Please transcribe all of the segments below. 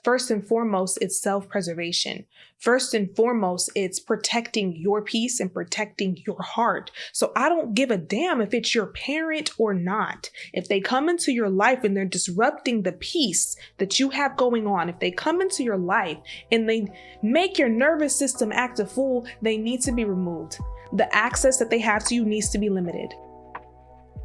first and foremost, it's self-preservation. First and foremost, it's protecting your peace and protecting your heart. So I don't give a damn if it's your parent or not. If they come into your life and they're disrupting the peace that you have going on, if they come into your life and they make your nervous system act a fool, they need to be removed. The access that they have to you needs to be limited.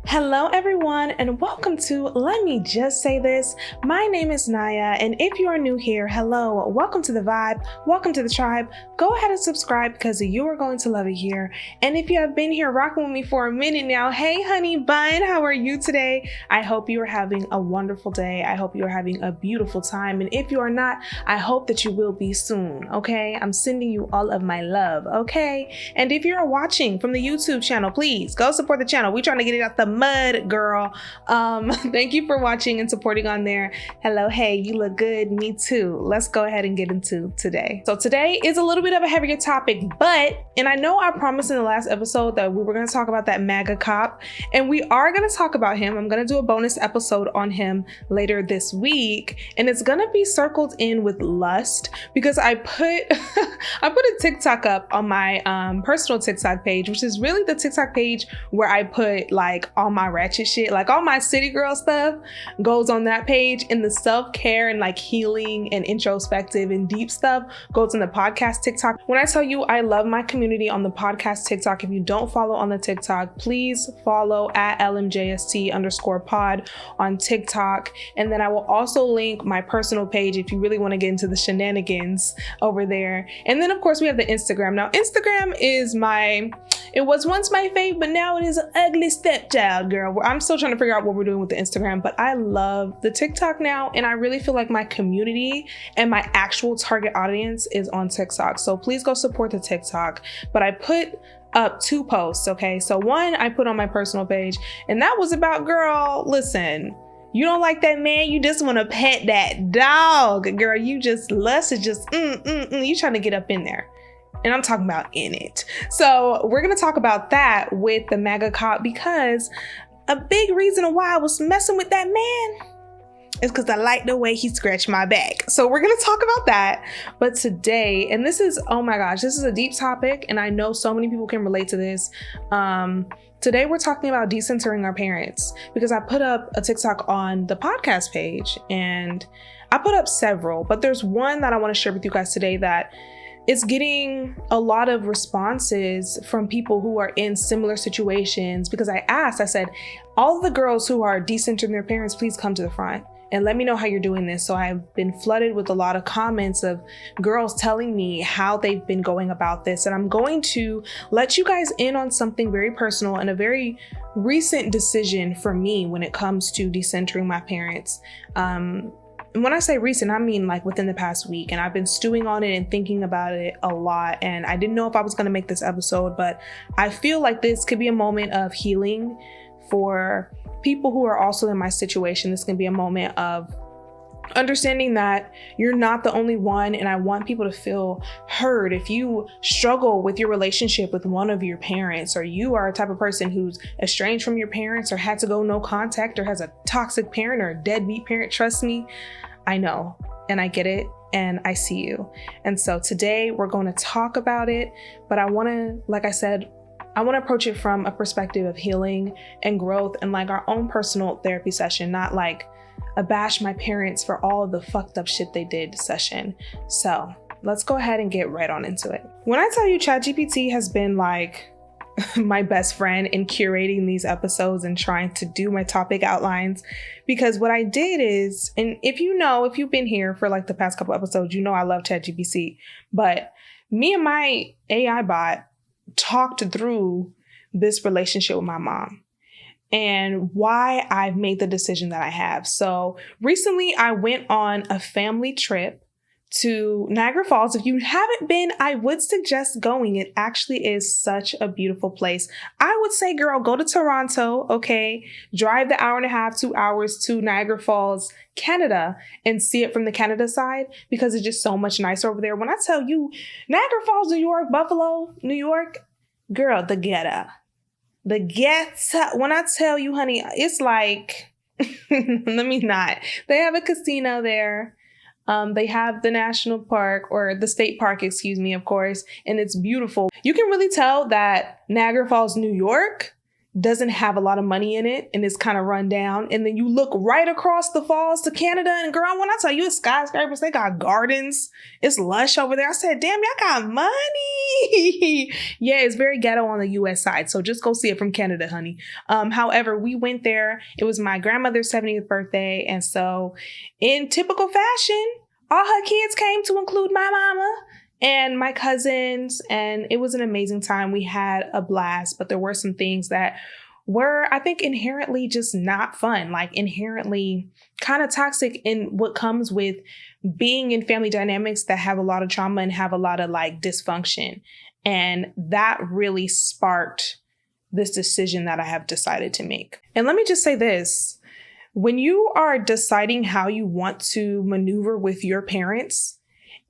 Hello everyone, and welcome to Let Me Just Say This. My name is Naya, and if you are new here, hello, welcome to the vibe, welcome to the tribe. Go ahead and subscribe because you are going to love it here. And if you have been here rocking with me for a minute now, hey honey bun, how are you today? I hope you are having a wonderful day. I hope you are having a beautiful time. And if you are not, I hope that you will be soon, okay? I'm sending you all of my love, okay? And if you're watching from the YouTube channel, please go support the channel. We're trying to get it out the mud, girl. Thank you for watching and supporting on there. Hello, hey, you look good. Me too. Let's go ahead and get into today. So today is a little bit of a heavier topic, and I know I promised in the last episode that we were going to talk about that MAGA cop, and we are going to talk about him. I'm going to do a bonus episode on him later this week, and it's going to be circled in with lust because I put I put a TikTok up on my personal TikTok page, which is really the TikTok page where I put like all my ratchet shit, like all my city girl stuff goes on that page, and the self-care and like healing and introspective and deep stuff goes in the podcast TikTok. When I tell you I love my community on the podcast TikTok, if you don't follow on the TikTok, please follow at LMJST_pod on TikTok. And then I will also link my personal page if you really want to get into the shenanigans over there. And then of course we have the Instagram. Now Instagram is it was once my fave, but now it is an ugly stepchild, girl. I'm still trying to figure out what we're doing with the Instagram, but I love the TikTok now. And I really feel like my community and my actual target audience is on TikTok. So please go support the TikTok. But I put up 2 posts, okay? So one I put on my personal page, and that was about, girl, listen, you don't like that man, you just want to pet that dog, girl. You just lust is just, you trying to get up in there. And I'm talking about in it. So we're going to talk about that with the MAGA cop, because a big reason why I was messing with that man is because I like the way he scratched my back. So we're going to talk about that. But today, and this is, oh my gosh, this is a deep topic, and I know so many people can relate to this. Today we're talking about decentering our parents, because I put up a TikTok on the podcast page, and I put up several, but there's one that I want to share with you guys today that it's getting a lot of responses from people who are in similar situations, because I said, all the girls who are decentering their parents, please come to the front and let me know how you're doing this. So I've been flooded with a lot of comments of girls telling me how they've been going about this. And I'm going to let you guys in on something very personal and a very recent decision for me when it comes to decentering my parents. When I say recent, I mean like within the past week, and I've been stewing on it and thinking about it a lot. And I didn't know if I was going to make this episode, but I feel like this could be a moment of healing for people who are also in my situation. This can be a moment of understanding that you're not the only one, and I want people to feel heard. If you struggle with your relationship with one of your parents, or you are a type of person who's estranged from your parents, or had to go no contact, or has a toxic parent or a deadbeat parent, trust me, I know, and I get it, and I see you. And so today we're going to talk about it, but I want to, like I said, I want to approach it from a perspective of healing and growth and like our own personal therapy session, not like a bash my parents for all the fucked up shit they did session. So let's go ahead and get right on into it. When I tell you ChatGPT has been like my best friend in curating these episodes and trying to do my topic outlines, because what I did is, and if you've been here for like the past couple episodes, you know I love ChatGPT, but me and my AI bot talked through this relationship with my mom and why I've made the decision that I have. So recently I went on a family trip to Niagara Falls. If you haven't been, I would suggest going. It actually is such a beautiful place. I would say, girl, go to Toronto, okay? Drive the 1.5, 2 hours to Niagara Falls, Canada, and see it from the Canada side, because it's just so much nicer over there. When I tell you, Niagara Falls, New York, Buffalo, New York, girl, the ghetto. The ghetto. When I tell you, honey, it's like, let me not. They have a casino there. They have the national park, or the state park, excuse me, of course, and it's beautiful. You can really tell that Niagara Falls, New York doesn't have a lot of money in it and it's kind of run down. And then you look right across the falls to Canada, and girl, when I tell you it's skyscrapers, they got gardens, it's lush over there. I said, damn, y'all got money. Yeah, it's very ghetto on the US side. So just go see it from Canada, honey. However, we went there. It was my grandmother's 70th birthday. And so in typical fashion, all her kids came, to include my mama and my cousins, and it was an amazing time. We had a blast, but there were some things that were, I think, inherently just not fun, like inherently kind of toxic in what comes with being in family dynamics that have a lot of trauma and have a lot of like dysfunction. And that really sparked this decision that I have decided to make. And let me just say this. When you are deciding how you want to maneuver with your parents,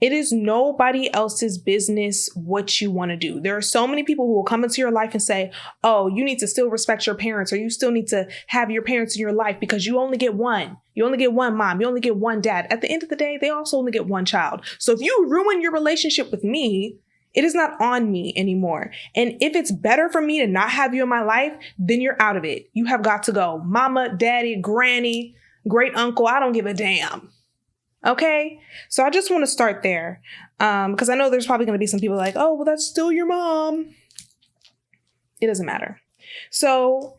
it is nobody else's business what you want to do. There are so many people who will come into your life and say, oh, you need to still respect your parents, or you still need to have your parents in your life because you only get one. You only get one mom. You only get one dad. At the end of the day, they also only get one child. So if you ruin your relationship with me, it is not on me anymore. And if it's better for me to not have you in my life, then you're out of it. You have got to go. Mama, daddy, granny, great uncle, I don't give a damn. Okay, so I just want to start there because I know there's probably going to be some people like, oh, well, that's still your mom. It doesn't matter. So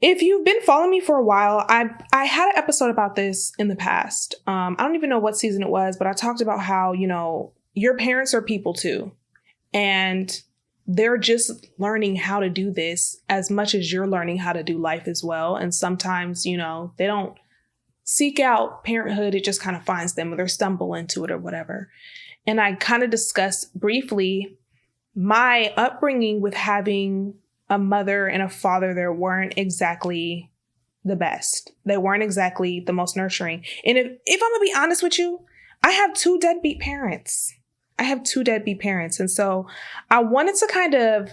if you've been following me for a while, I had an episode about this in the past. I don't even know what season it was, but I talked about how, you know, your parents are people too. And they're just learning how to do this as much as you're learning how to do life as well. And sometimes, you know, they don't seek out parenthood, it just kind of finds them, or they stumble into it or whatever. And I kind of discussed briefly my upbringing with having a mother and a father that weren't exactly the best. They weren't exactly the most nurturing. And if I'm gonna be honest with you, I have two deadbeat parents. And so I wanted to kind of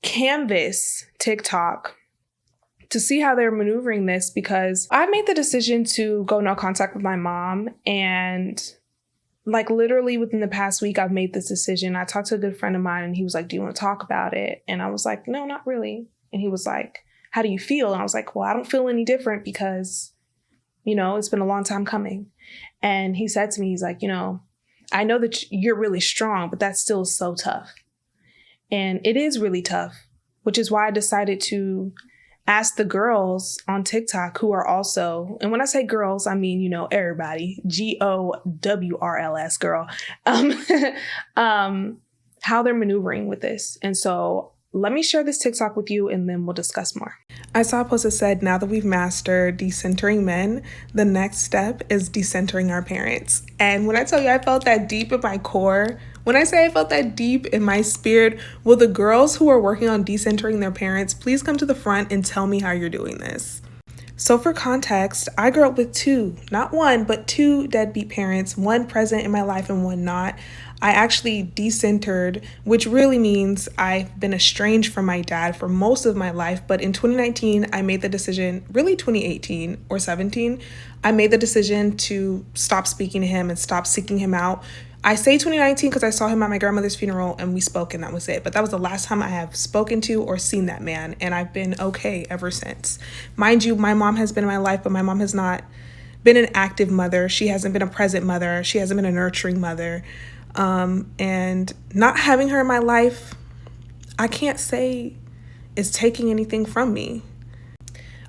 canvas TikTok to see how they're maneuvering this, because I made the decision to go no contact with my mom. And like literally within the past week, I've made this decision. I talked to a good friend of mine and he was like, do you want to talk about it? And I was like, no, not really. And he was like, how do you feel? And I was like, well, I don't feel any different because, you know, it's been a long time coming. And he said to me, he's like, you know, I know that you're really strong, but that's still so tough. And it is really tough, which is why I decided to ask the girls on TikTok who are also, and when I say girls, I mean, you know, everybody, GOWRLS girl, how they're maneuvering with this. And so let me share this TikTok with you and then we'll discuss more. I saw a post that said, now that we've mastered decentering men, the next step is decentering our parents. And when I tell you I felt that deep in my core, when I say I felt that deep in my spirit, will the girls who are working on decentering their parents please come to the front and tell me how you're doing this? So for context, I grew up with two, not one, but two deadbeat parents, one present in my life and one not. I actually decentered, which really means I've been estranged from my dad for most of my life. But in 2019, I made the decision, really 2018 or 17, I made the decision to stop speaking to him and stop seeking him out. I say 2019 because I saw him at my grandmother's funeral and we spoke and that was it. But that was the last time I have spoken to or seen that man. And I've been okay ever since. Mind you, my mom has been in my life, but my mom has not been an active mother. She hasn't been a present mother. She hasn't been a nurturing mother. And not having her in my life, I can't say is taking anything from me.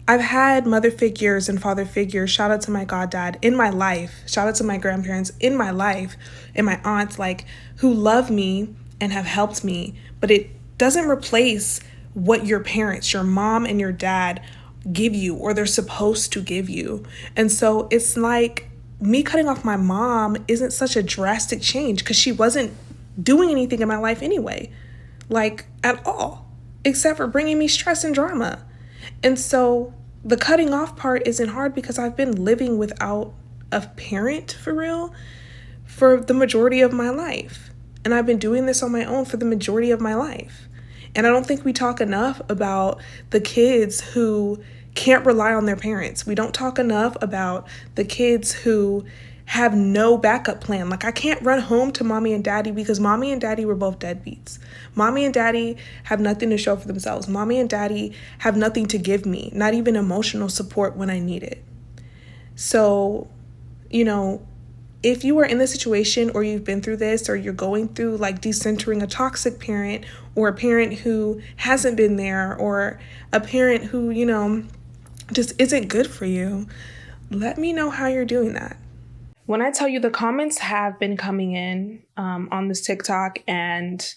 I've had mother figures and father figures, shout out to my goddad in my life, shout out to my grandparents in my life, and my aunts, like, who love me and have helped me, but it doesn't replace what your parents, your mom and your dad give you, or they're supposed to give you. And so it's like, me cutting off my mom isn't such a drastic change because she wasn't doing anything in my life anyway, like at all, except for bringing me stress and drama. And so the cutting off part isn't hard because I've been living without a parent for real for the majority of my life. And I've been doing this on my own for the majority of my life. And I don't think we talk enough about the kids who can't rely on their parents. We don't talk enough about the kids who have no backup plan. Like, I can't run home to mommy and daddy because mommy and daddy were both deadbeats. Mommy and daddy have nothing to show for themselves. Mommy and daddy have nothing to give me, not even emotional support when I need it. So, if you are in this situation, or you've been through this, or you're going through like decentering a toxic parent, or a parent who hasn't been there, or a parent who, just isn't good for you, let me know how you're doing that. When I tell you, the comments have been coming in on this TikTok, and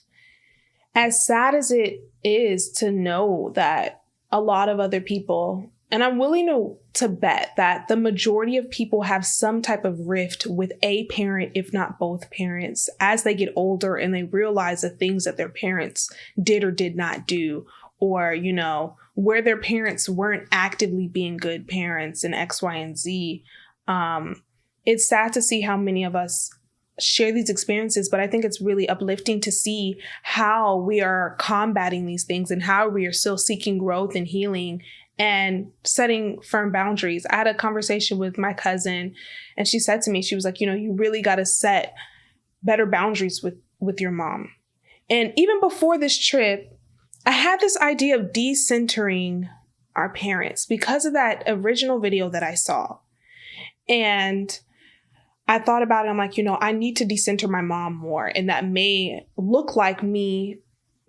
as sad as it is to know that a lot of other people, and I'm willing to bet that the majority of people have some type of rift with a parent, if not both parents, as they get older and they realize the things that their parents did or did not do, or, where their parents weren't actively being good parents and X, Y, and Z. It's sad to see how many of us share these experiences, but I think it's really uplifting to see how we are combating these things and how we are still seeking growth and healing and setting firm boundaries. I had a conversation with my cousin, and she said to me, she was like, you really got to set better boundaries with your mom. And even before this trip, I had this idea of decentering our parents because of that original video that I saw. And I thought about it. I'm like, I need to decenter my mom more. And that may look like me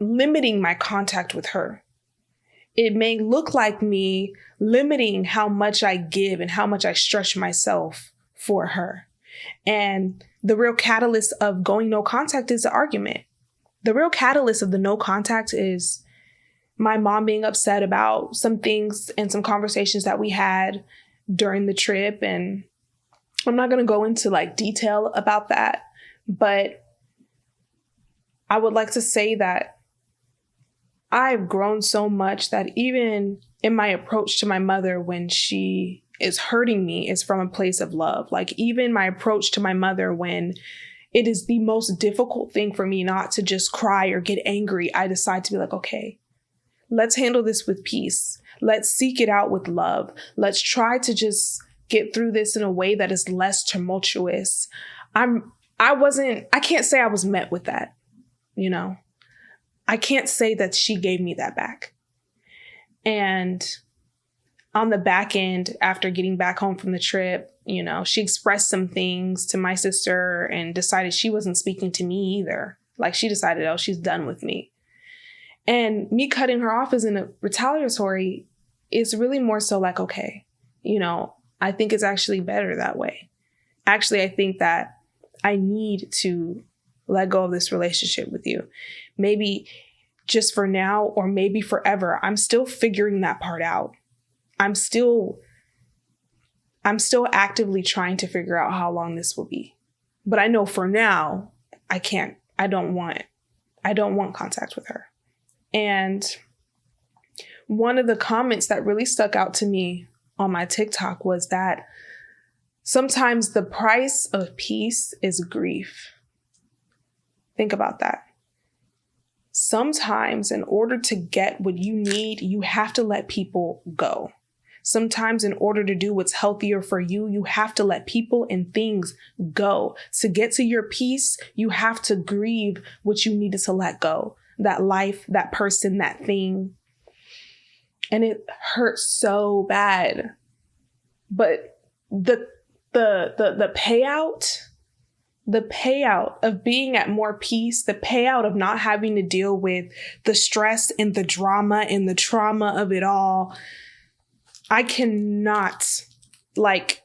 limiting my contact with her. It may look like me limiting how much I give and how much I stretch myself for her. And the real catalyst of going no contact is the argument. The real catalyst of the no contact is my mom being upset about some things and some conversations that we had during the trip. And I'm not going to go into detail about that, but I would like to say that I've grown so much that even in my approach to my mother when she is hurting me is from a place of love. Even my approach to my mother when it is the most difficult thing for me not to just cry or get angry, I decide to be like, okay, let's handle this with peace. Let's seek it out with love. Let's try to just get through this in a way that is less tumultuous. I can't say I was met with that, I can't say that she gave me that back. And on the back end, after getting back home from the trip, she expressed some things to my sister and decided she wasn't speaking to me either. She decided, oh, she's done with me. And me cutting her off isn't a retaliatory. It's really more so okay, I think it's actually better that way. Actually, I think that I need to let go of this relationship with you. Maybe just for now, or maybe forever. I'm still figuring that part out. I'm still actively trying to figure out how long this will be. But I know for now, I don't want contact with her. And one of the comments that really stuck out to me on my TikTok was that sometimes the price of peace is grief. Think about that. Sometimes in order to get what you need, you have to let people go. Sometimes in order to do what's healthier for you, you have to let people and things go. To get to your peace, you have to grieve what you needed to let go. That life, that person, that thing. And it hurts so bad. But the payout of being at more peace, the payout of not having to deal with the stress and the drama and the trauma of it all, I cannot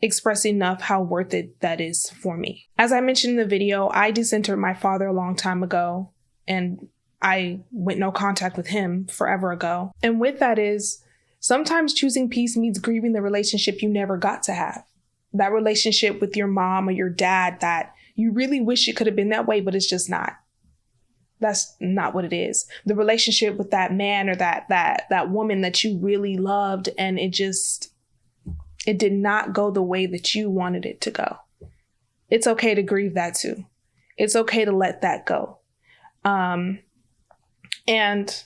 express enough how worth it that is for me. As I mentioned in the video, I decentered my father a long time ago, and I went no contact with him forever ago. And with that is, sometimes choosing peace means grieving the relationship you never got to have. That relationship with your mom or your dad that you really wish it could have been that way, but it's just not. That's not what it is. The relationship with that man or that woman that you really loved, and it did not go the way that you wanted it to go. It's okay to grieve that too. It's okay to let that go. And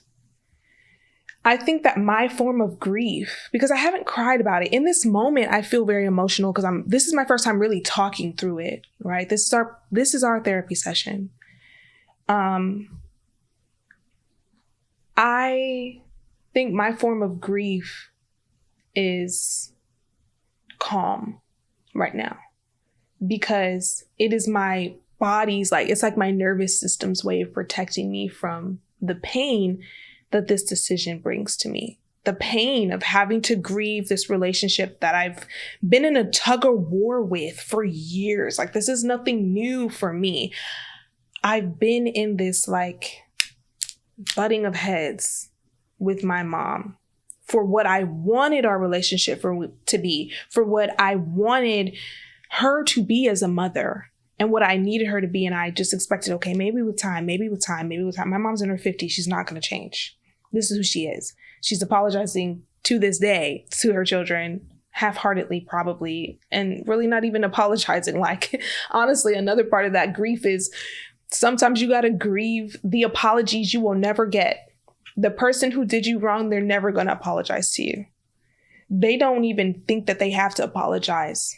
I think that my form of grief, because I haven't cried about it in this moment, I feel very emotional because this is my first time really talking through it, right? This is our therapy session. I think my form of grief is calm right now because it is my body's it's like my nervous system's way of protecting me from the pain that this decision brings to me. The pain of having to grieve this relationship that I've been in a tug of war with for years. This is nothing new for me. I've been in this butting of heads with my mom for what I wanted our relationship to be, for what I wanted her to be as a mother and what I needed her to be. And I just expected, okay, maybe with time. My mom's in her 50s. She's not going to change. This is who she is. She's apologizing to this day to her children, half-heartedly probably, and really not even apologizing. Honestly, another part of that grief is sometimes you got to grieve the apologies you will never get. The person who did you wrong, they're never going to apologize to you. They don't even think that they have to apologize.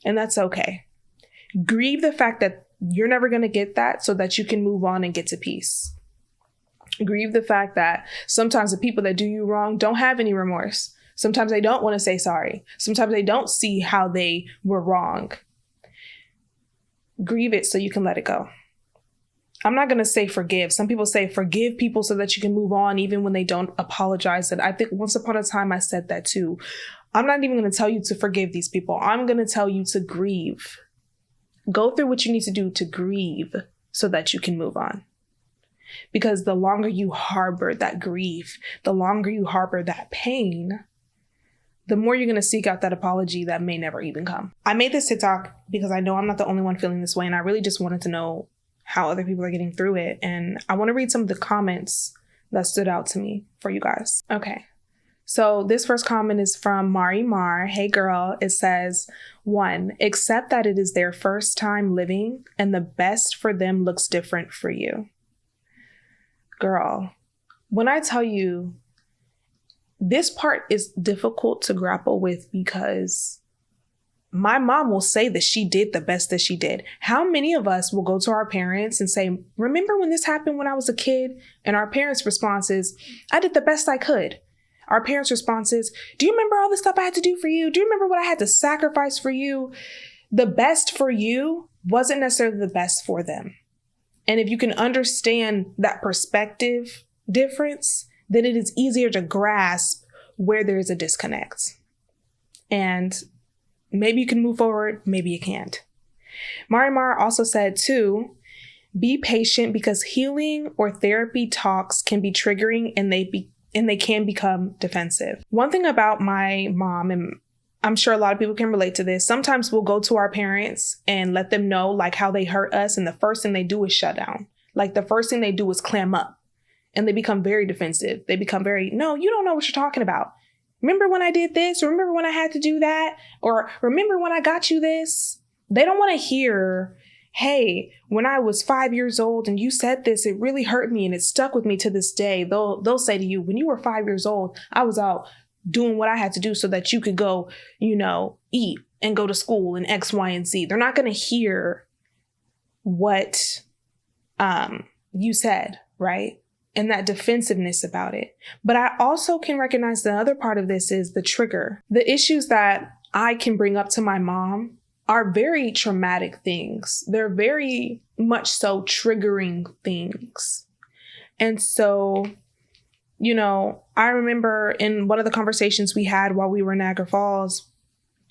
And that's okay. Grieve the fact that you're never going to get that so that you can move on and get to peace. Grieve the fact that sometimes the people that do you wrong don't have any remorse. Sometimes they don't want to say sorry. Sometimes they don't see how they were wrong. Grieve it so you can let it go. I'm not going to say forgive. Some people say forgive people so that you can move on even when they don't apologize. And I think once upon a time I said that too. I'm not even going to tell you to forgive these people. I'm going to tell you to grieve. Go through what you need to do to grieve so that you can move on. Because the longer you harbor that grief, the longer you harbor that pain, the more you're going to seek out that apology that may never even come. I made this TikTok because I know I'm not the only one feeling this way. And I really just wanted to know how other people are getting through it. And I want to read some of the comments that stood out to me for you guys. Okay. So this first comment is from Mari Mar. Hey girl, it says, 1, accept that it is their first time living and the best for them looks different for you. Girl, when I tell you this part is difficult to grapple with because my mom will say that she did the best that she did. How many of us will go to our parents and say, remember when this happened when I was a kid? And our parents' response is, I did the best I could. Our parents' response is, do you remember all the stuff I had to do for you? Do you remember what I had to sacrifice for you? The best for you wasn't necessarily the best for them. And if you can understand that perspective difference, then it is easier to grasp where there is a disconnect. And maybe you can move forward, maybe you can't. Marimar also said, 2, be patient because healing or therapy talks can be triggering and they can become defensive. One thing about my mom, and I'm sure a lot of people can relate to this, sometimes we'll go to our parents and let them know how they hurt us. And the first thing they do is shut down. The first thing they do is clam up and they become very defensive. They become very, no, you don't know what you're talking about. Remember when I did this? Remember when I had to do that? Or remember when I got you this? They don't want to hear, hey, when I was 5 years old and you said this, it really hurt me and it stuck with me to this day. They'll say to you, when you were 5 years old, I was out doing what I had to do so that you could go, eat and go to school and X, Y, and Z. They're not going to hear what you said, right? And that defensiveness about it. But I also can recognize the other part of this is the trigger. The issues that I can bring up to my mom are very traumatic things. They're very much so triggering things. And so, I remember in one of the conversations we had while we were in Niagara Falls,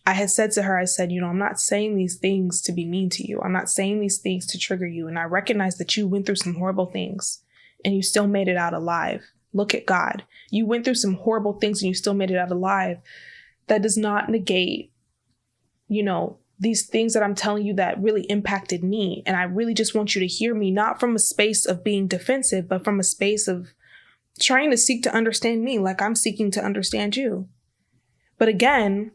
I had said to her, I said, I'm not saying these things to be mean to you. I'm not saying these things to trigger you. And I recognize that you went through some horrible things and you still made it out alive. Look at God. You went through some horrible things and you still made it out alive. That does not negate, these things that I'm telling you that really impacted me. And I really just want you to hear me, not from a space of being defensive, but from a space of trying to seek to understand me like I'm seeking to understand you. But again,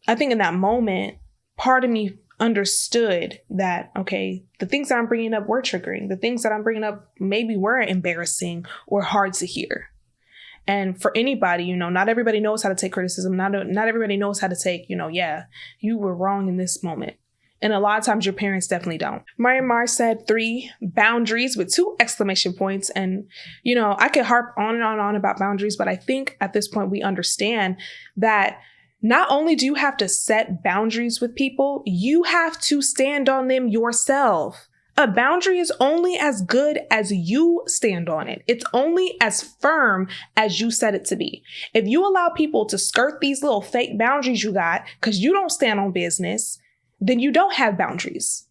I think in that moment, part of me understood that, okay, the things that I'm bringing up were triggering. The things that I'm bringing up maybe were embarrassing or hard to hear. And for anybody, not everybody knows how to take criticism. Not everybody knows how to take, yeah, you were wrong in this moment. And a lot of times your parents definitely don't. Myanmar said 3 boundaries with 2 exclamation points. And, I could harp on and on about boundaries, but I think at this point we understand that not only do you have to set boundaries with people, you have to stand on them yourself. A boundary is only as good as you stand on it. It's only as firm as you set it to be. If you allow people to skirt these little fake boundaries you got because you don't stand on business, then you don't have boundaries.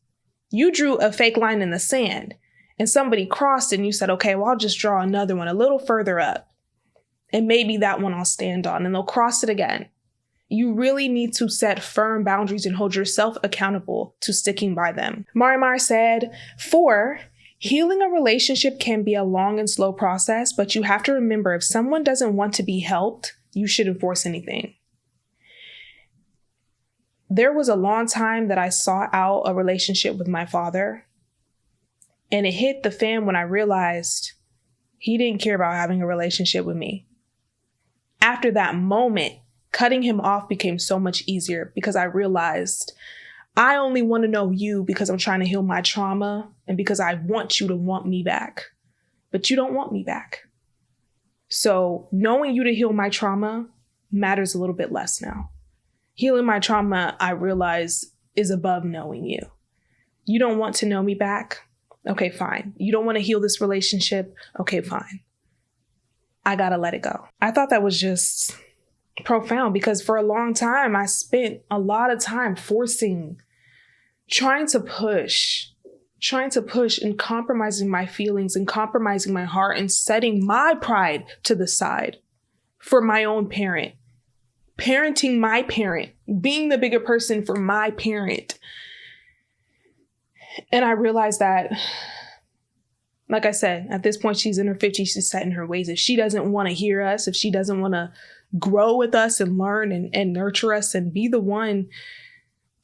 You drew a fake line in the sand and somebody crossed and you said, okay, well, I'll just draw another one a little further up. And maybe that one I'll stand on, and they'll cross it again. You really need to set firm boundaries and hold yourself accountable to sticking by them. Marimar said, 4, healing a relationship can be a long and slow process, but you have to remember if someone doesn't want to be helped, you shouldn't force anything. There was a long time that I sought out a relationship with my father, and it hit the fan when I realized he didn't care about having a relationship with me. After that moment, cutting him off became so much easier because I realized I only want to know you because I'm trying to heal my trauma and because I want you to want me back, but you don't want me back. So knowing you to heal my trauma matters a little bit less now. Healing my trauma, I realize, is above knowing you. You don't want to know me back? Okay, fine. You don't want to heal this relationship? Okay, fine. I gotta let it go. I thought that was just profound because for a long time, I spent a lot of time trying to push and compromising my feelings and compromising my heart and setting my pride to the side for my own parent. Parenting my parent, being the bigger person for my parent. And I realized that, like I said, at this point, she's in her 50s, she's set in her ways. If she doesn't want to hear us, if she doesn't want to grow with us and learn and nurture us and be the one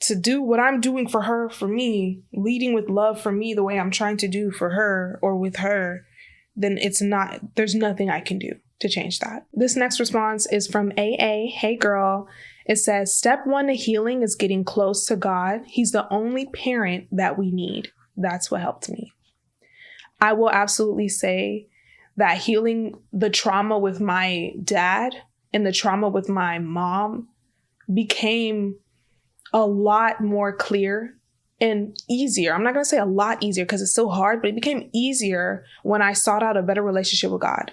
to do what I'm doing for her, for me, leading with love for me the way I'm trying to do for her or with her, then there's nothing I can do to change that. This next response is from AA. Hey girl. It says, step 1 to healing is getting close to God. He's the only parent that we need. That's what helped me. I will absolutely say that healing the trauma with my dad and the trauma with my mom became a lot more clear and easier. I'm not going to say a lot easier because it's so hard, but it became easier when I sought out a better relationship with God.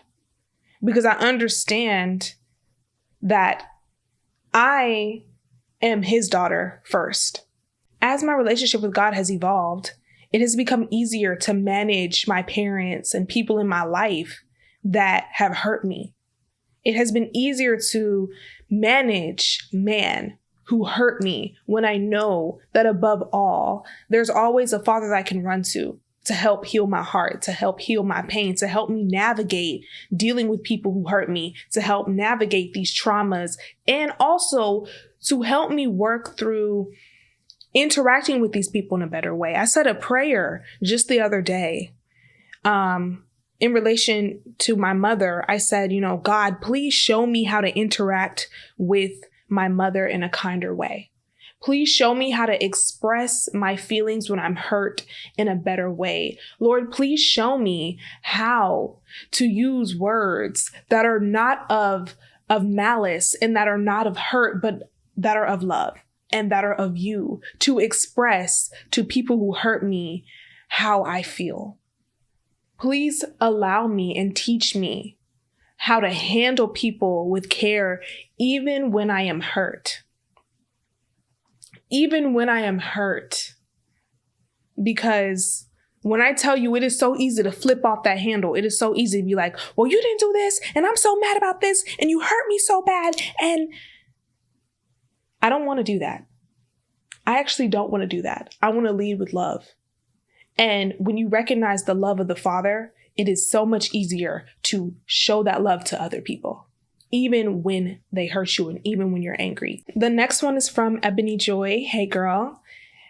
Because I understand that I am his daughter first. As my relationship with God has evolved, it has become easier to manage my parents and people in my life that have hurt me. It has been easier to manage man who hurt me when I know that above all, there's always a father that I can run to help heal my heart, to help heal my pain, to help me navigate dealing with people who hurt me, to help navigate these traumas, and also to help me work through interacting with these people in a better way. I said a prayer just the other day in relation to my mother. I said, God, please show me how to interact with my mother in a kinder way. Please show me how to express my feelings when I'm hurt in a better way. Lord, please show me how to use words that are not of malice and that are not of hurt, but that are of love and that are of you, to express to people who hurt me how I feel. Please allow me and teach me how to handle people with care, even when I am hurt. Even when I am hurt. Because when I tell you, it is so easy to flip off that handle. It is so easy to be like, well, you didn't do this, and I'm so mad about this, and you hurt me so bad. And I don't want to do that. I actually don't want to do that. I want to lead with love. And when you recognize the love of the Father, it is so much easier to show that love to other people, even when they hurt you and even when you're angry. The next one is from Ebony Joy. Hey girl.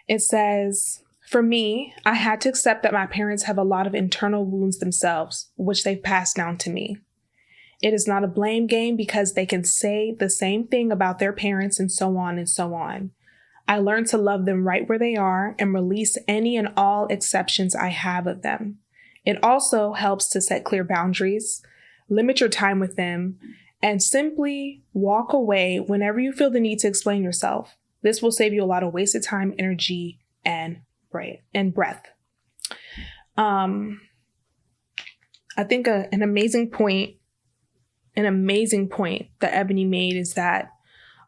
It says, for me, I had to accept that my parents have a lot of internal wounds themselves, which they've passed down to me. It is not a blame game because they can say the same thing about their parents and so on and so on. I learned to love them right where they are and release any and all exceptions I have of them. It also helps to set clear boundaries, limit your time with them, and simply walk away whenever you feel the need to explain yourself. This will save you a lot of wasted time, energy, and breath. I think an amazing point that Ebony made is that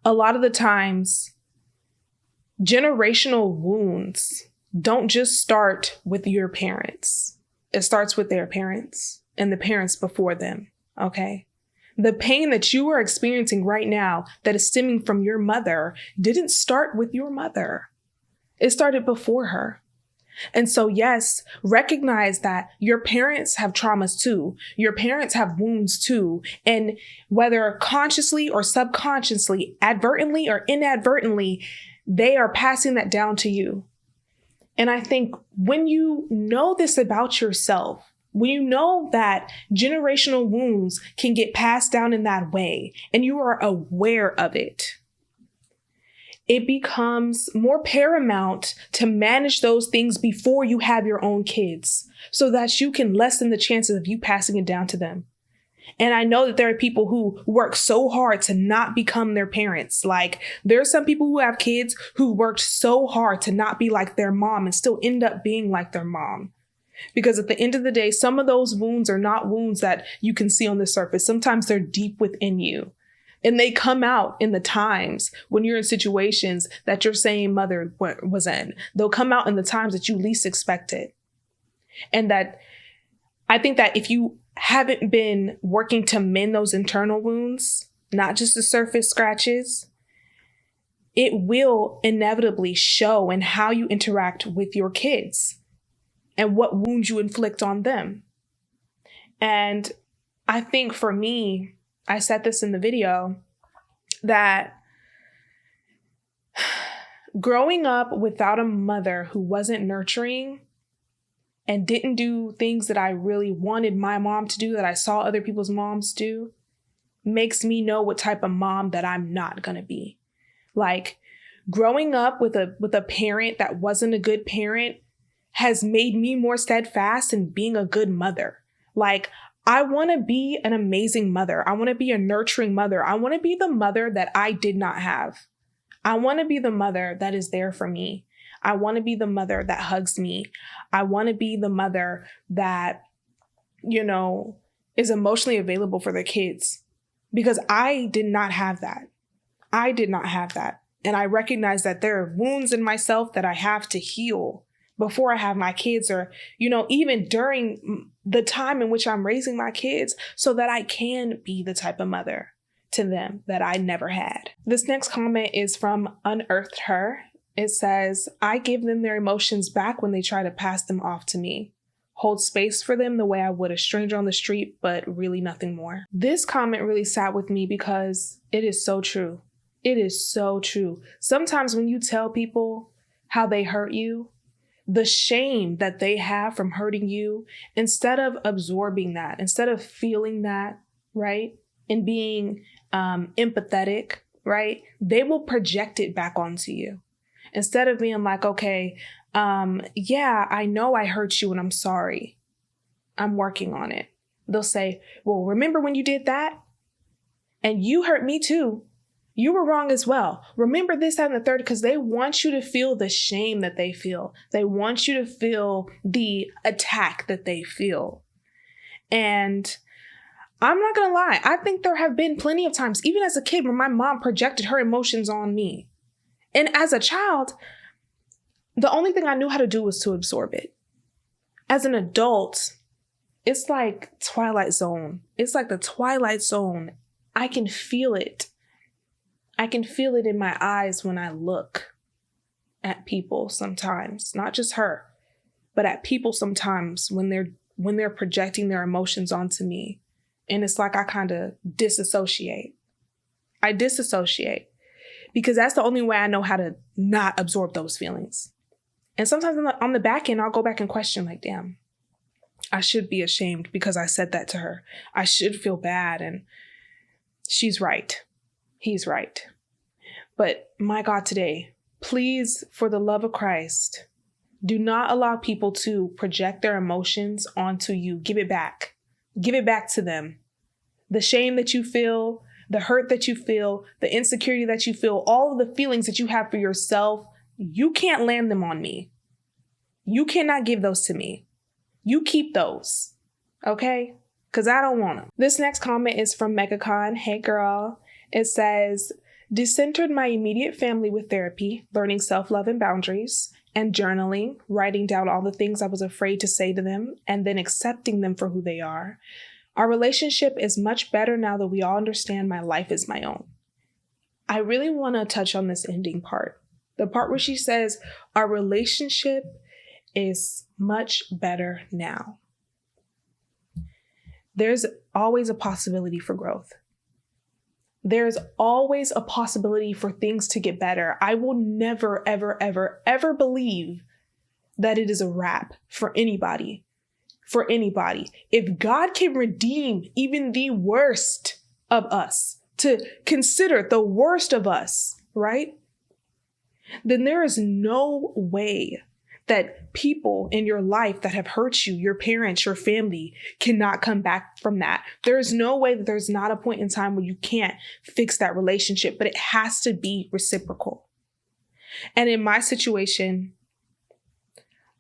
a lot of the times generational wounds don't just start with your parents. It starts with their parents and the parents before them, okay? The pain that you are experiencing right now that is stemming from your mother didn't start with your mother. It started before her. And so, yes, recognize that your parents have traumas too. Your parents have wounds too. And whether consciously or subconsciously, advertently or inadvertently, they are passing that down to you. And I think when you know this about yourself, when you know that generational wounds can get passed down in that way, and you are aware of it, it becomes more paramount to manage those things before you have your own kids so that you can lessen the chances of you passing it down to them. And I know that there are people who work so hard to not become their parents. Like, there are some people who have kids who worked so hard to not be like their mom and still end up being like their mom. Because at the end of the day, some of those wounds are not wounds that you can see on the surface. Sometimes they're deep within you. And they come out in the times when you're in situations that your same mother was in. They'll come out in the times that you least expect it. And that I think that if you haven't been working to mend those internal wounds, not just the surface scratches, it will inevitably show in how you interact with your kids and what wounds you inflict on them. And I think for me, I said this in the video, that growing up without a mother who wasn't nurturing and didn't do things that I really wanted my mom to do, that I saw other people's moms do, makes me know what type of mom that I'm not going to be. Like, growing up with a parent that wasn't a good parent has made me more steadfast in being a good mother. Like, I want to be an amazing mother. I want to be a nurturing mother. I want to be the mother that I did not have. I want to be the mother that is there for me. I want to be the mother that hugs me. I want to be the mother that, is emotionally available for their kids, because I did not have that. I did not have that. And I recognize that there are wounds in myself that I have to heal before I have my kids, or, even during the time in which I'm raising my kids, so that I can be the type of mother to them that I never had. This next comment is from Unearthed Her. It says, I give them their emotions back when they try to pass them off to me. Hold space for them the way I would a stranger on the street, but really nothing more. This comment really sat with me because it is so true. It is so true. Sometimes when you tell people how they hurt you, the shame that they have from hurting you, instead of absorbing that, instead of feeling that, right, and being empathetic, right, they will project it back onto you. Instead of being like, okay, yeah, I know I hurt you and I'm sorry. I'm working on it. They'll say, well, remember when you did that? And you hurt me too. You were wrong as well. Remember this, that, and the third, because they want you to feel the shame that they feel. They want you to feel the attack that they feel. And I'm not going to lie. I think there have been plenty of times, even as a kid, where my mom projected her emotions on me. And as a child, the only thing I knew how to do was to absorb it. As an adult, it's like Twilight Zone. It's like the Twilight Zone. I can feel it. I can feel it in my eyes when I look at people sometimes, not just her, but at people sometimes when they're projecting their emotions onto me. And it's like I kind of disassociate. I disassociate because that's the only way I know how to not absorb those feelings. And sometimes on the back end, I'll go back and question, like, damn, I should be ashamed because I said that to her. I should feel bad. And she's right. He's right. But my God, today, please, for the love of Christ, do not allow people to project their emotions onto you. Give it back. Give it back to them. The shame that you feel, the hurt that you feel, the insecurity that you feel, all of the feelings that you have for yourself, you can't land them on me. You cannot give those to me. You keep those, okay? Because I don't want them. This next comment is from MegaCon. Hey, girl. It says, decentered my immediate family with therapy, learning self-love and boundaries, and journaling, writing down all the things I was afraid to say to them, and then accepting them for who they are. Our relationship is much better now that we all understand my life is my own. I really want to touch on this ending part. The part where she says, our relationship is much better now. There's always a possibility for growth. There's always a possibility for things to get better. I will never, ever, ever, ever believe that it is a wrap for anybody. For anybody. If God can redeem even the worst of us, to consider the worst of us, right? Then there is no way that people in your life that have hurt you, your parents, your family, cannot come back from that. There is no way that there's not a point in time where you can't fix that relationship, but it has to be reciprocal. And in my situation,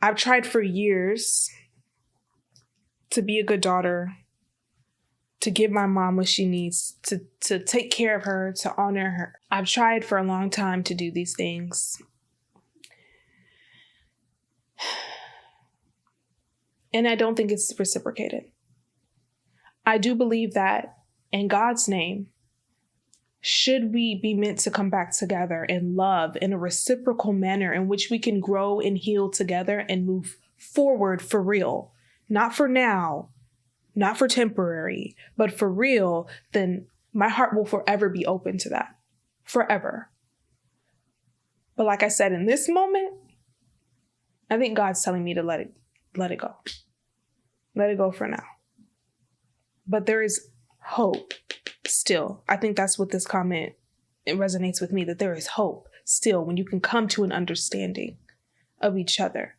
I've tried for years to be a good daughter, to give my mom what she needs, to take care of her, to honor her. I've tried for a long time to do these things. And I don't think it's reciprocated. I do believe that in God's name, should we be meant to come back together in love in a reciprocal manner in which we can grow and heal together and move forward for real, not for now, not for temporary, but for real, then my heart will forever be open to that. Forever. But like I said, in this moment, I think God's telling me to let it go. Let it go for now. But there is hope still. I think that's what this comment, it resonates with me, that there is hope still when you can come to an understanding of each other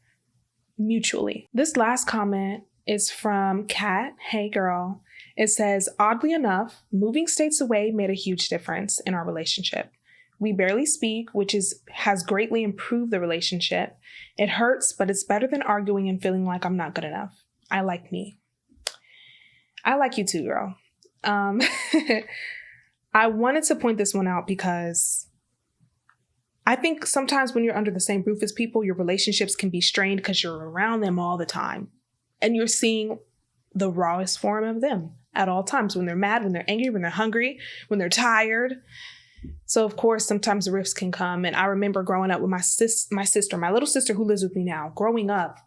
mutually. This last comment is from Kat. Hey, girl. It says, oddly enough, moving states away made a huge difference in our relationship. We barely speak, which has greatly improved the relationship. It hurts, but it's better than arguing and feeling like I'm not good enough. I like me. I like you too, girl. I wanted to point this one out because I think sometimes when you're under the same roof as people, your relationships can be strained because you're around them all the time. And you're seeing the rawest form of them at all times, when they're mad, when they're angry, when they're hungry, when they're tired. So, of course, sometimes the rifts can come. And I remember growing up with my sister, my little sister who lives with me now, growing up.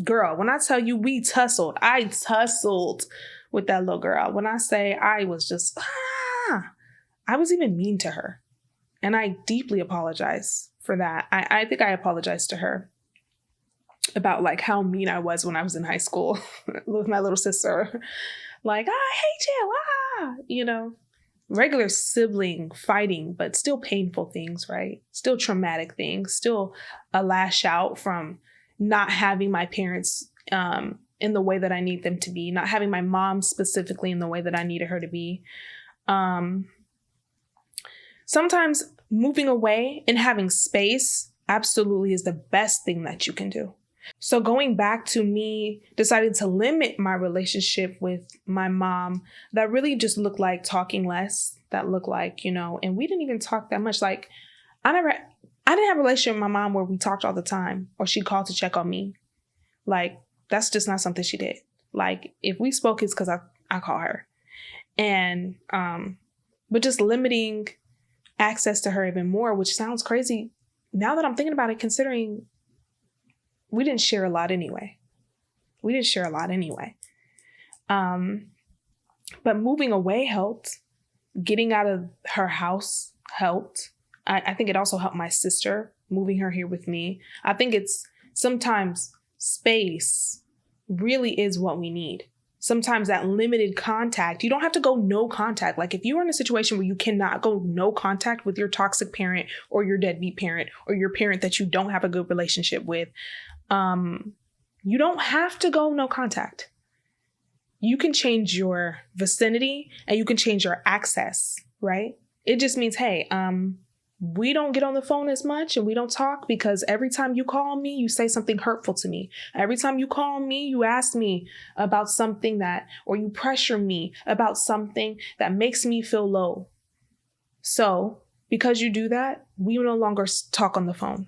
Girl, when I tell you we tussled, I tussled with that little girl. When I say I was just, I was even mean to her. And I deeply apologize for that. I think I apologized to her about like how mean I was when I was in high school with my little sister. Like, I hate you, regular sibling fighting, but still painful things, right? Still traumatic things, still a lash out from not having my parents in the way that I need them to be, not having my mom specifically in the way that I needed her to be. Sometimes moving away and having space absolutely is the best thing that you can do. So going back to me deciding to limit my relationship with my mom, that really just looked like talking less. That looked like, and we didn't even talk that much. Like I didn't have a relationship with my mom where we talked all the time or she called to check on me. Like that's just not something she did. Like if we spoke, it's because I call her. And, but just limiting access to her even more, which sounds crazy now that I'm thinking about it, considering we didn't share a lot anyway. But moving away helped. Getting out of her house helped. I think it also helped my sister, moving her here with me. I think it's sometimes space really is what we need. Sometimes that limited contact, you don't have to go no contact. Like if you are in a situation where you cannot go no contact with your toxic parent or your deadbeat parent or your parent that you don't have a good relationship with, you don't have to go no contact. You can change your vicinity and you can change your access, right? It just means, hey, we don't get on the phone as much and we don't talk because every time you call me, you say something hurtful to me. Every time you call me, you ask me about something or you pressure me about something that makes me feel low. So because you do that, we no longer talk on the phone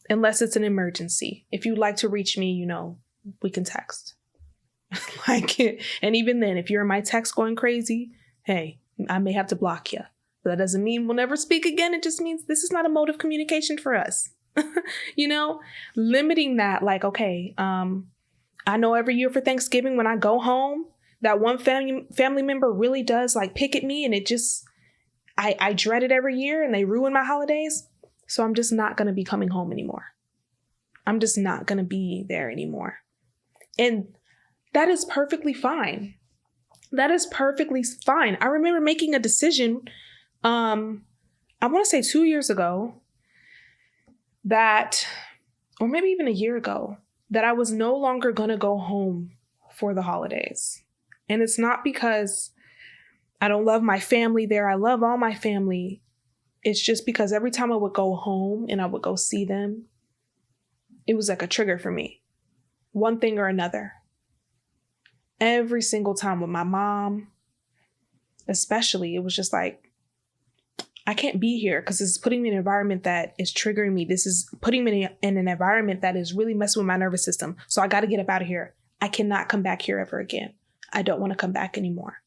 unless it's an emergency. If you'd like to reach me, we can text. And even then, if you're in my text going crazy, hey, I may have to block you. But that doesn't mean we'll never speak again. It just means this is not a mode of communication for us. Limiting that, like, okay, I know every year for Thanksgiving when I go home, that one family member really does like pick at me, and it just, I dread it every year and they ruin my holidays. So I'm just not going to be coming home anymore. I'm just not going to be there anymore. And that is perfectly fine. That is perfectly fine. I remember making a decision, I want to say 2 years ago or maybe even a year ago, that I was no longer going to go home for the holidays. And it's not because I don't love my family there. I love all my family. It's just because every time I would go home and I would go see them, it was like a trigger for me. One thing or another. Every single time with my mom, especially, it was just like, I can't be here because this is putting me in an environment that is triggering me. This is putting me in an environment that is really messing with my nervous system. So I got to get up out of here. I cannot come back here ever again. I don't want to come back anymore.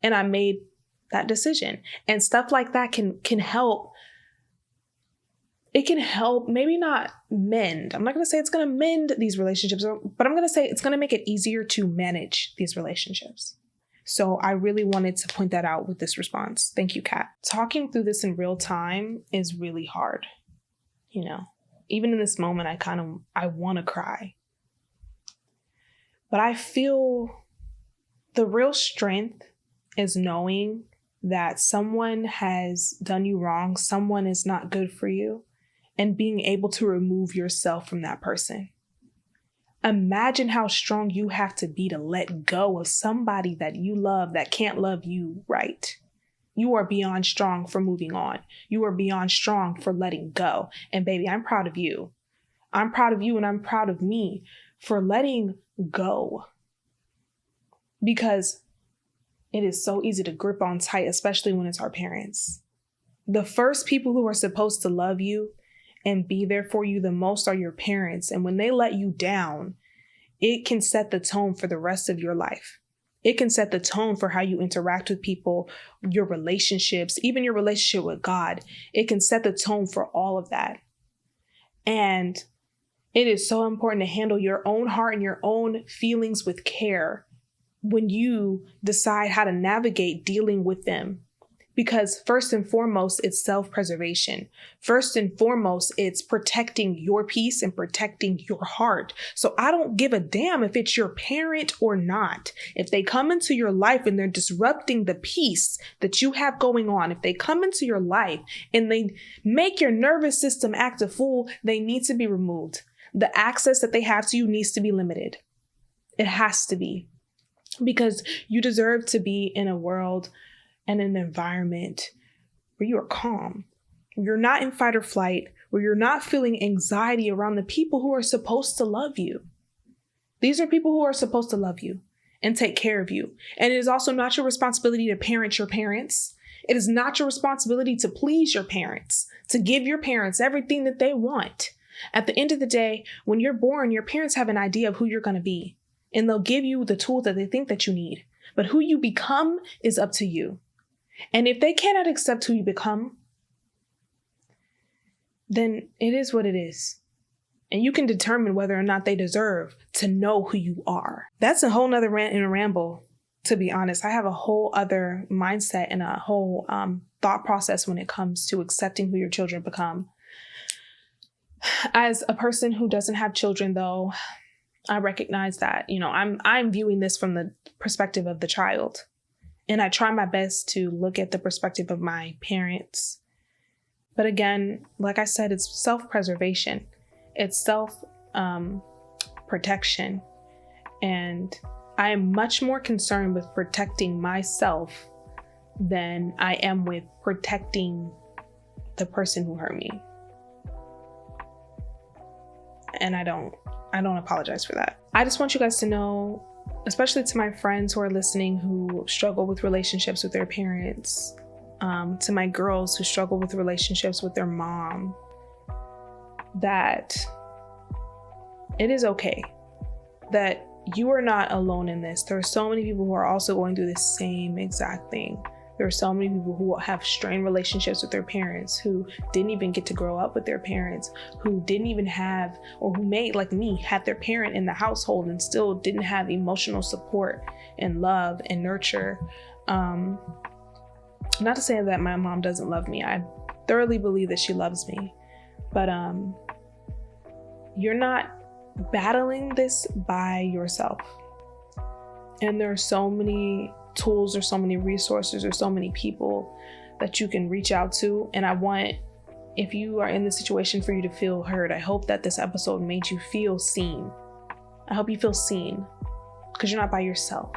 And I made that decision. And stuff like that can help. It can help, maybe not mend. I'm not going to say it's going to mend these relationships, but I'm going to say it's going to make it easier to manage these relationships. So I really wanted to point that out with this response. Thank you, Kat. Talking through this in real time is really hard. Even in this moment, I want to cry. But I feel the real strength is knowing that someone has done you wrong, someone is not good for you, and being able to remove yourself from that person. Imagine how strong you have to be to let go of somebody that you love that can't love you right. You are beyond strong for moving on. You are beyond strong for letting go. And baby, I'm proud of you. I'm proud of you and I'm proud of me for letting go. Because it is so easy to grip on tight, especially when it's our parents. The first people who are supposed to love you and be there for you the most are your parents. And when they let you down, it can set the tone for the rest of your life. It can set the tone for how you interact with people, your relationships, even your relationship with God. It can set the tone for all of that. And it is so important to handle your own heart and your own feelings with care when you decide how to navigate dealing with them. Because first and foremost, it's self-preservation. First and foremost, it's protecting your peace and protecting your heart. So I don't give a damn if it's your parent or not. If they come into your life and they're disrupting the peace that you have going on, if they come into your life and they make your nervous system act a fool, they need to be removed. The access that they have to you needs to be limited. It has to be. Because you deserve to be in a world and an environment where you are calm, where you're not in fight or flight, where you're not feeling anxiety around the people who are supposed to love you. These are people who are supposed to love you and take care of you. And it is also not your responsibility to parent your parents. It is not your responsibility to please your parents, to give your parents everything that they want. At the end of the day, when you're born, your parents have an idea of who you're going to be, and they'll give you the tools that they think that you need. But who you become is up to you. And if they cannot accept who you become, then it is what it is. And you can determine whether or not they deserve to know who you are. That's a whole nother rant and a ramble, to be honest. I have a whole other mindset and a whole thought process when it comes to accepting who your children become. As a person who doesn't have children, though, I recognize that, I'm viewing this from the perspective of the child. And I try my best to look at the perspective of my parents. But again, like I said, it's self-preservation. It's self-protection. And I am much more concerned with protecting myself than I am with protecting the person who hurt me. And I don't apologize for that. I just want you guys to know, especially to my friends who are listening who struggle with relationships with their parents, to my girls who struggle with relationships with their mom, that it is okay, that you are not alone in this. There are so many people who are also going through the same exact thing. There are so many people who have strained relationships with their parents, who didn't even get to grow up with their parents, who didn't even have, or who may, like me, had their parent in the household and still didn't have emotional support and love and nurture. Not to say that my mom doesn't love me. I thoroughly believe that she loves me. But you're not battling this by yourself. And there are so many tools, or so many resources, or so many people that you can reach out to. And I want, if you are in this situation, for you to feel heard. I hope that this episode made you feel seen. I hope you feel seen, because you're not by yourself.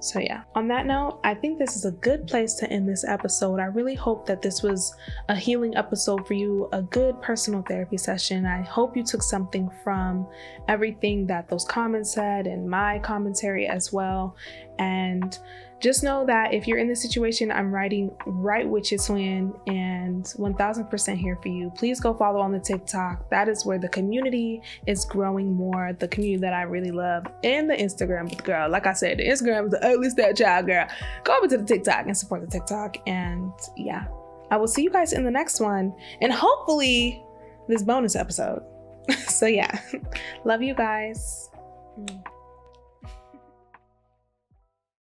So yeah, on that note, I think this is a good place to end this episode. I really hope that this was a healing episode for you, a good personal therapy session. I hope you took something from everything that those comments said and my commentary as well. And just know that if you're in this situation, I'm writing Right Witches Win and 1000% here for you. Please go follow on the TikTok. That is where the community is growing more, the community that I really love. And the Instagram, girl, like I said, the Instagram is the ugly stepchild, girl. Go over to the TikTok and support the TikTok. And yeah, I will see you guys in the next one. And hopefully this bonus episode. So yeah, love you guys.